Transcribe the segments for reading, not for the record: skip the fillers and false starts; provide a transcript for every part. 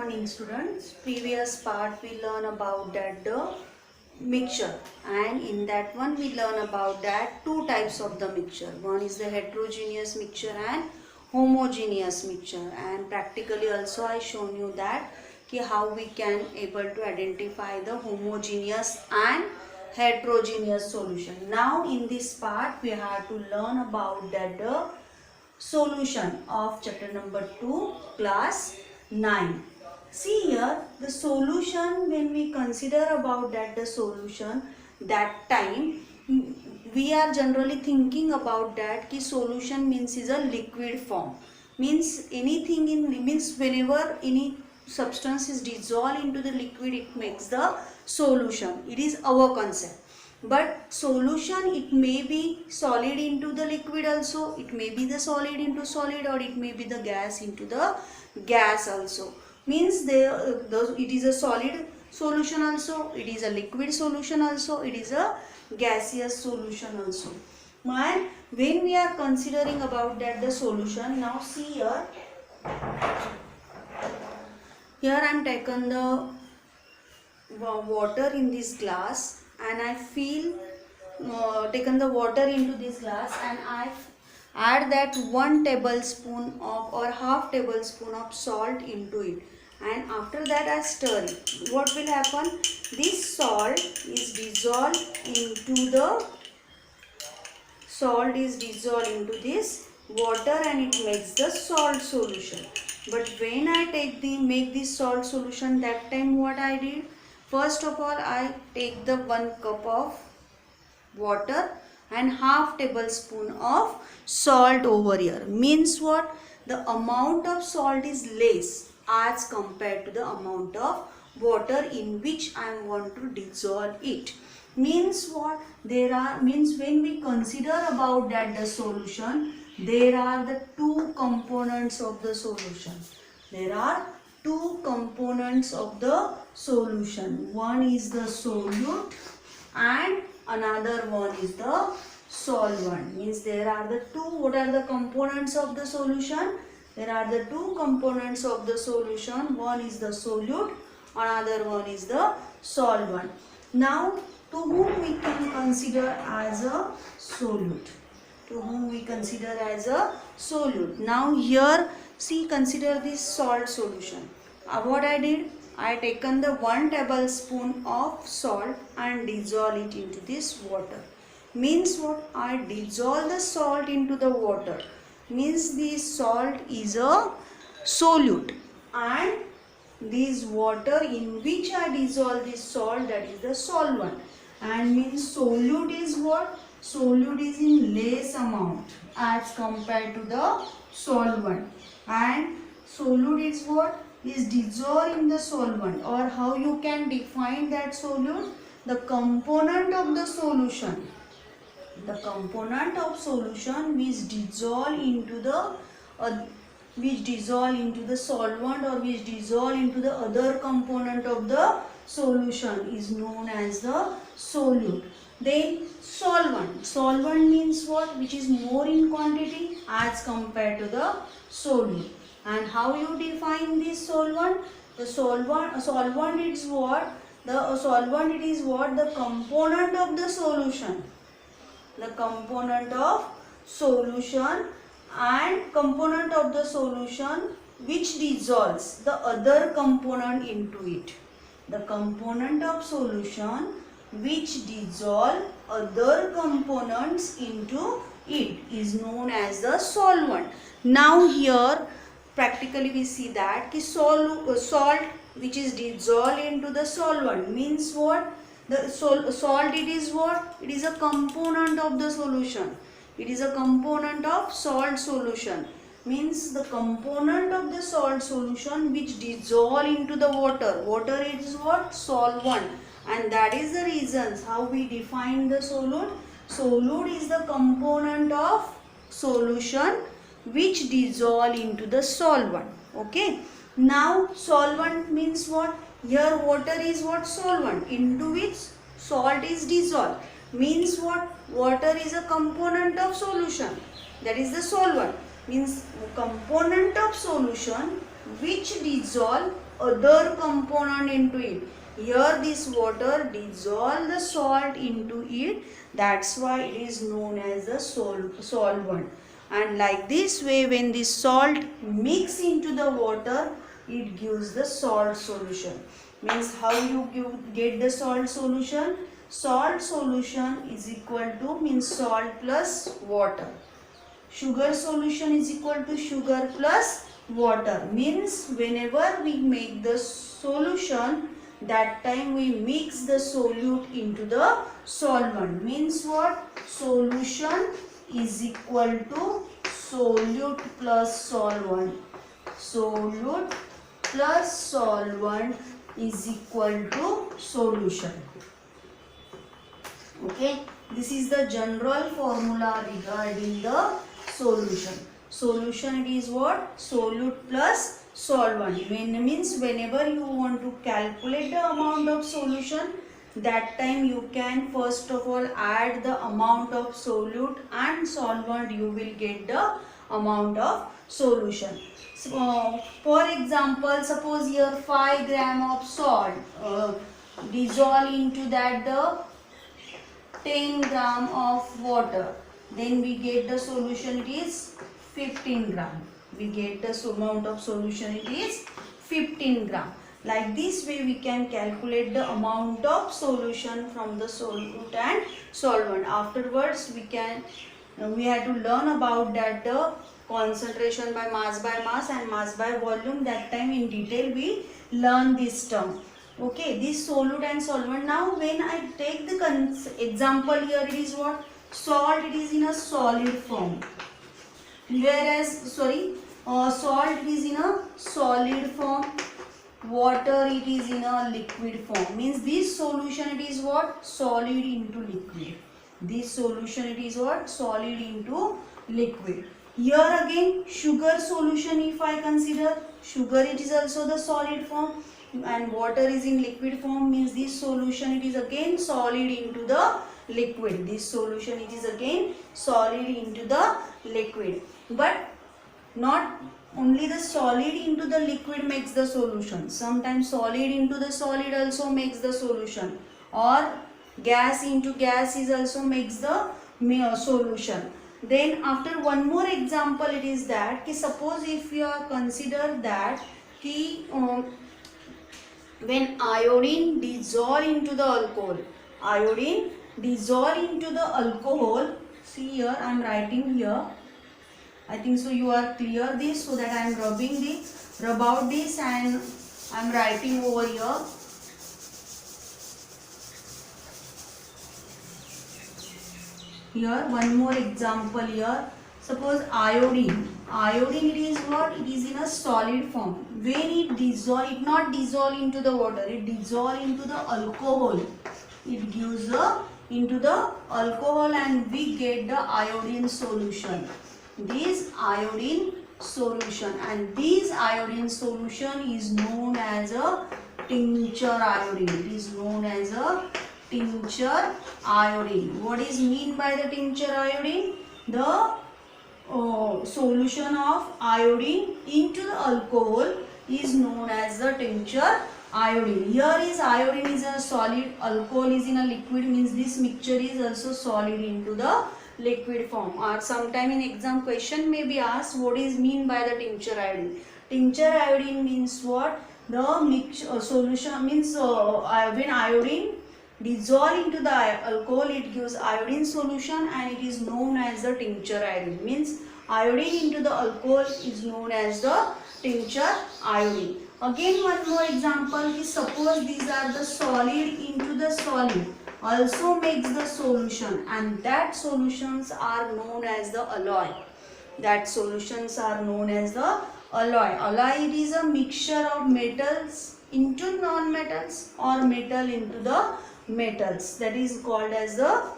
morning students. Previous part we learn about that the mixture, and in that one we learn about that two types of the mixture. One is the heterogeneous mixture and homogeneous mixture, and practically also I shown you that how we can able to identify the homogeneous and heterogeneous solution. Now in this part we have to learn about that the solution of chapter number 2 class 9. See here the solution, when we consider about that the solution, that time we are generally thinking about that ki solution means is a liquid form, means anything in means whenever any substance is dissolved into the liquid it makes the solution. It is our concept. But solution, it may be solid into the liquid also, it may be the solid into solid, or it may be the gas into the gas also. Means it is a solid solution also, it is a liquid solution also, it is a gaseous solution also. And when we are considering about that the solution, now see here I am taken the water in this glass, and I feel taken the water into this glass, and I add that 1 tablespoon of or half tablespoon of salt into it, and after that I stir it. What will happen? This salt is dissolved into this water, and it makes the salt solution. But when I make this salt solution, that time what I did? First of all, I take the 1 cup of water and half tablespoon of salt over here. Means what? The amount of salt is less as compared to the amount of water in which I want to dissolve it. Means what? Means when we consider about that the solution, there are the two components of the solution. There are two components of the solution. One is the solute and another one is the solvent. Means there are the two. What are the components of the solution? There are the two components of the solution. One is the solute, another one is the solvent. Now to whom we can consider as a solute? To whom we consider as a solute? Now here see, consider this salt solution. What I did? I taken the 1 tablespoon of salt and dissolve it into this water. Means what? I dissolve the salt into the water. Means this salt is a solute, and this water in which I dissolve this salt, that is the solvent. And means solute is what? Solute is in less amount as compared to the solvent, and solute is what? Is dissolved in the solvent. Or how you can define that solute? The component of the solution. The component of solution which dissolve into the solvent, or which dissolve into the other component of the solution, is known as the solute. Then solvent. Solvent means what? Which is more in quantity as compared to the solute. And how you define this solvent? The solvent is what? The solvent, it is what? The component of the solution. The component of solution, and component of the solution which dissolves the other component into it. The component of solution which dissolve other components into it is known as the solvent. Now here practically we see that salt which is dissolved into the solvent means what? The salt, it is what? It is a component of the solution. It is a component of salt solution. Means the component of the salt solution which dissolve into the water. Water is what? Solvent. And that is the reasons how we define the solute. Solute is the component of solution which dissolve into the solvent. Okay. Now solvent means what? Here water is what? Solvent, into which salt is dissolved. Means what? Water is a component of solution, that is the solvent. means component of solution which dissolve other component into it. Here this water dissolve the salt into it, that's why it is known as the solvent. And like this way, when the salt mix into the water, it gives the salt solution. Means how you get the salt solution? Salt solution is equal to means salt plus water. Sugar solution is equal to sugar plus water. Means whenever we make the solution, that time we mix the solute into the solvent. Means what? Solution is equal to solute plus solvent. Solute plus solvent is equal to solution. Okay, this is the general formula regarding the solution. Solution, it is what? Solute plus solvent. Means whenever you want to calculate the amount of solution, that time you can first of all add the amount of solute and solvent, you will get the amount of solution. So, for example, suppose here 5 gram of salt, dissolve into that the 10 gram of water, then we get the solution, it is 15 gram. We get the amount of solution, it is 15 gram. Like this way we can calculate the amount of solution from the solute and solvent. Afterwards we have to learn about that the concentration by mass and mass by volume. That time in detail we learn this term. Okay, this solute and solvent. Now when I take the example here, it is what? Salt, it is in a solid form. Whereas, salt it is in a solid form. Water, it is in a liquid form. Means this solution, it is what? Solid into liquid. This solution, it is what? Solid into liquid. Here again, sugar solution, if I consider, sugar, it is also the solid form. And water is in liquid form, means this solution, it is again solid into the liquid. This solution, it is again solid into the liquid. But not only the solid into the liquid makes the solution. Sometimes solid into the solid also makes the solution. Or gas into gas is also makes the solution. Then after one more example, it is that suppose if you consider that when iodine dissolve into the alcohol, iodine dissolve into the alcohol, see here I am writing here, I think so you are clear this, so that I am rub out this and I am writing over here. Here one more example here. Suppose iodine it is what? It is in a solid form. When it dissolve, it not dissolve into the water, it dissolve into the alcohol. It gives into the alcohol and we get the iodine solution. This iodine solution, and this iodine solution is known as a tincture iodine. It is known as a tincture iodine. What is mean by the tincture iodine? The solution of iodine into the alcohol is known as the tincture iodine. Here is iodine is a solid, alcohol is in a liquid, means this mixture is also solid into the liquid form. Or sometime in exam question may be asked what is mean by the tincture iodine. Tincture iodine means what? The mixture solution means when iodine dissolve into the alcohol, it gives iodine solution and it is known as the tincture iodine. Means iodine into the alcohol is known as the tincture iodine. Again one more example is suppose these are the solid into the solid, also makes the solution, and that solutions are known as the alloy. That solutions are known as the alloy. Alloy, it is a mixture of metals into non-metals or metal into the metals, that is called as the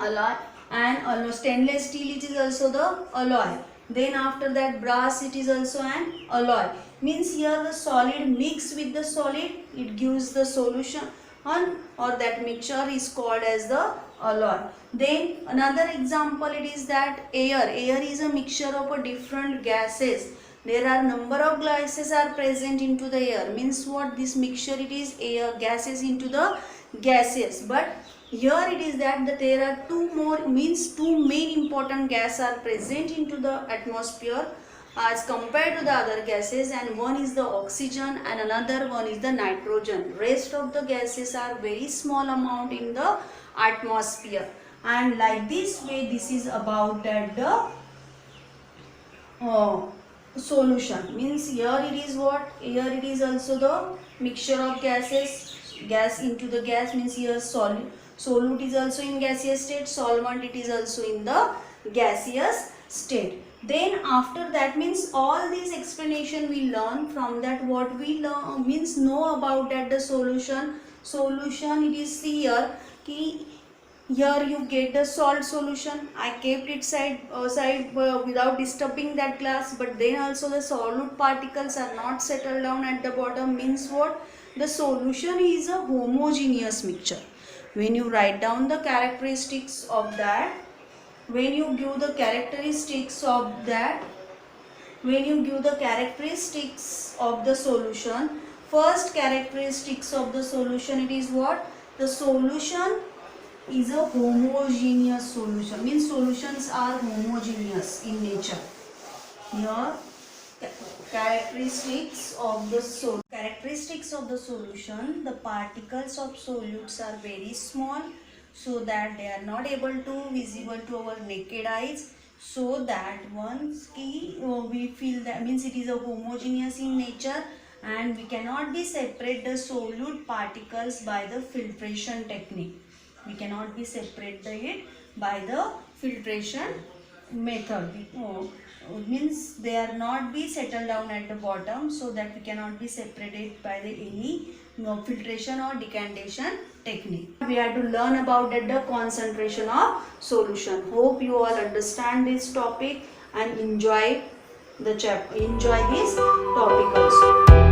alloy. And stainless steel, it is also the alloy. Then after that brass, it is also an alloy. Means here the solid mix with the solid, it gives the solution or that mixture is called as the a lot. Then another example it is that air is a mixture of a different gases. There are number of gases are present into the air, means what, this mixture it is air gases into the gases. But here it is that there are two more, means two main important gas are present into the atmosphere as compared to the other gases, and one is the oxygen and another one is the nitrogen. Rest of the gases are very small amount in the atmosphere. And like this way, this is about that the solution, means here it is what, here it is also the mixture of gases, gas into the gas, means here solute is also in gaseous state, solvent it is also in the gaseous state. Then after that, means all this explanation we learn from that, what we learn means know about that the solution it is here ki here you get the salt solution. I kept it side without disturbing that glass, but then also the solute particles are not settled down at the bottom, means what, the solution is a homogeneous mixture. When you write down the characteristics of that, when you give the characteristics of that, when you give the characteristics of the solution, first characteristics of the solution it is what, the solution is a homogeneous solution, means solutions are homogeneous in nature. Here characteristics of the solution, the particles of solutes are very small, so that they are not able to visible to our naked eyes, so that once we feel that, means it is a homogeneous in nature, and we cannot be separate the solute particles by the filtration technique. We cannot be separate it by the filtration method. Means they are not be settled down at the bottom, so that we cannot be separated by the any filtration or decantation technique. We have to learn about the concentration of solution. Hope you all understand this topic and enjoy the enjoy this topic also.